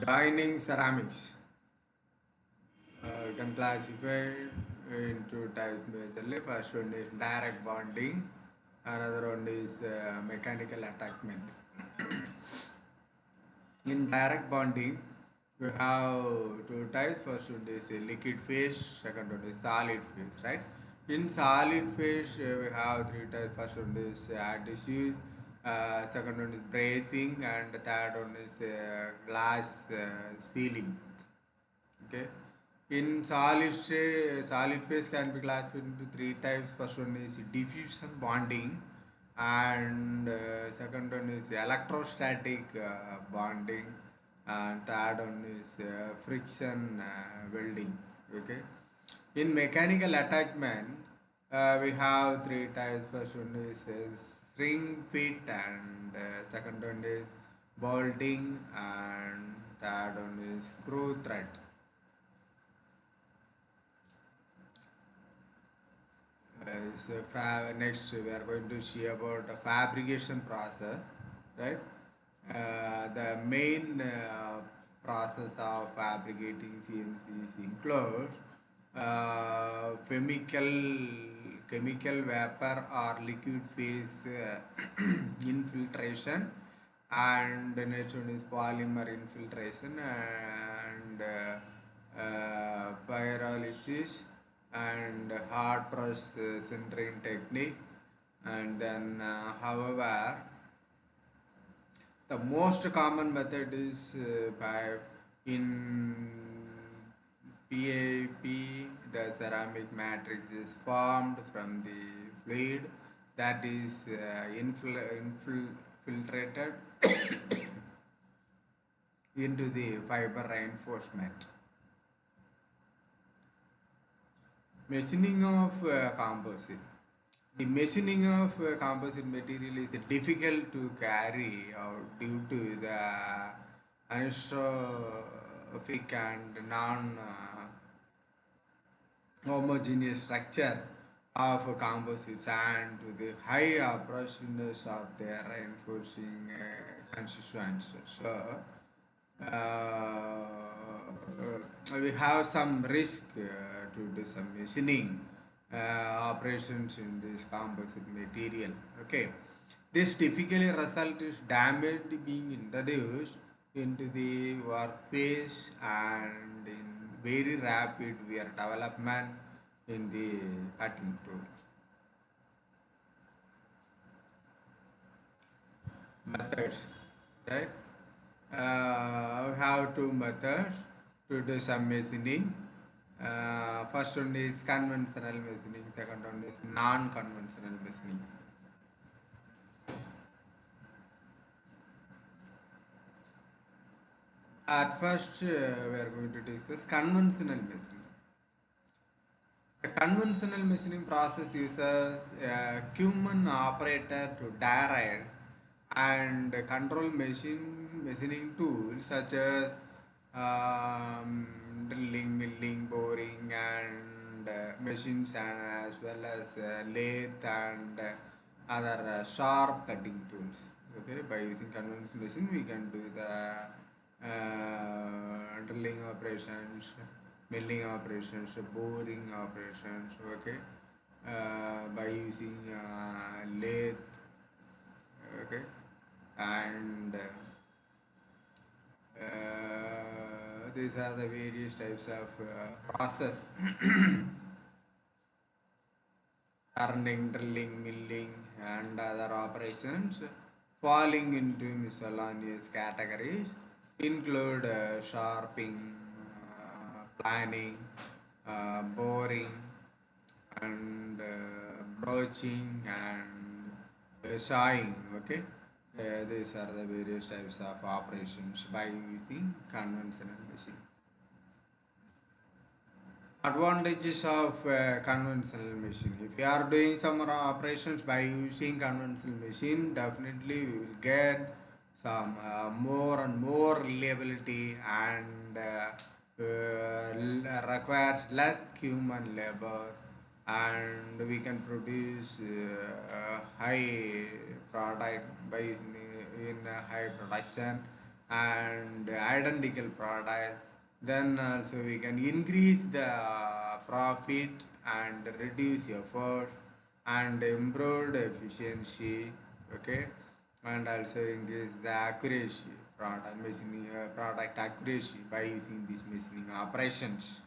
Joining ceramics can classify into types majorly. First one is direct bonding, another one is mechanical attachment. In direct bonding, we have two types. First one is a liquid phase, second one is solid phase, right? In solid phase, we have three types. First one is adhesives, second one is bracing, and the third one is glass sealing. Okay. In solid phase can be classified into three types. First one is diffusion bonding, and second one is electrostatic bonding, and third one is friction welding. Okay. In mechanical attachment, we have three types. First one is string fit, and second one is bolting, and third one is screw thread. Next, we are going to see about the fabrication process, right? The main process of fabricating CNCs includes chemical vapor or liquid phase infiltration, and the next one is polymer infiltration and pyrolysis and hard press sintering technique. And then however, the most common method is by in PAP. The ceramic matrix is formed from the fluid that is infiltrated into the fiber reinforcement. Machining of composite. The machining of composite material is difficult to carry out due to the anisotropic and non homogeneous structure of composites and to the high abrasiveness of their reinforcing constituents. So, we have some risk to do some machining operations in this composite material. Okay, this typically result is damage being introduced into the workplace and in very rapid wear development in the cutting tool. Methods, right? We have two methods to do some machining. First one is conventional machining, second one is non-conventional machining. At first, we are going to discuss conventional machining. The conventional machining process uses a human operator to direct and control machining tools such as drilling, milling, boring, and machines, and as well as lathe and other sharp cutting tools. Okay, by using conventional machine, we can do the drilling operations, milling operations, boring operations. Okay, by using lathe. Okay, and these are the various types of process: turning, drilling, milling, and other operations falling into miscellaneous categories include sharpening, planing, boring, and broaching and sawing. Okay, these are the various types of operations by using conventional machine. Advantages of conventional machine: if you are doing some operations by using conventional machine, definitely we will get some more and more reliability and requires less human labor, and we can produce high product by in high production, and identical product. Then also we can increase the profit and reduce effort and improve the efficiency. Okay, and also increase the accuracy product machining product accuracy by using these machining operations.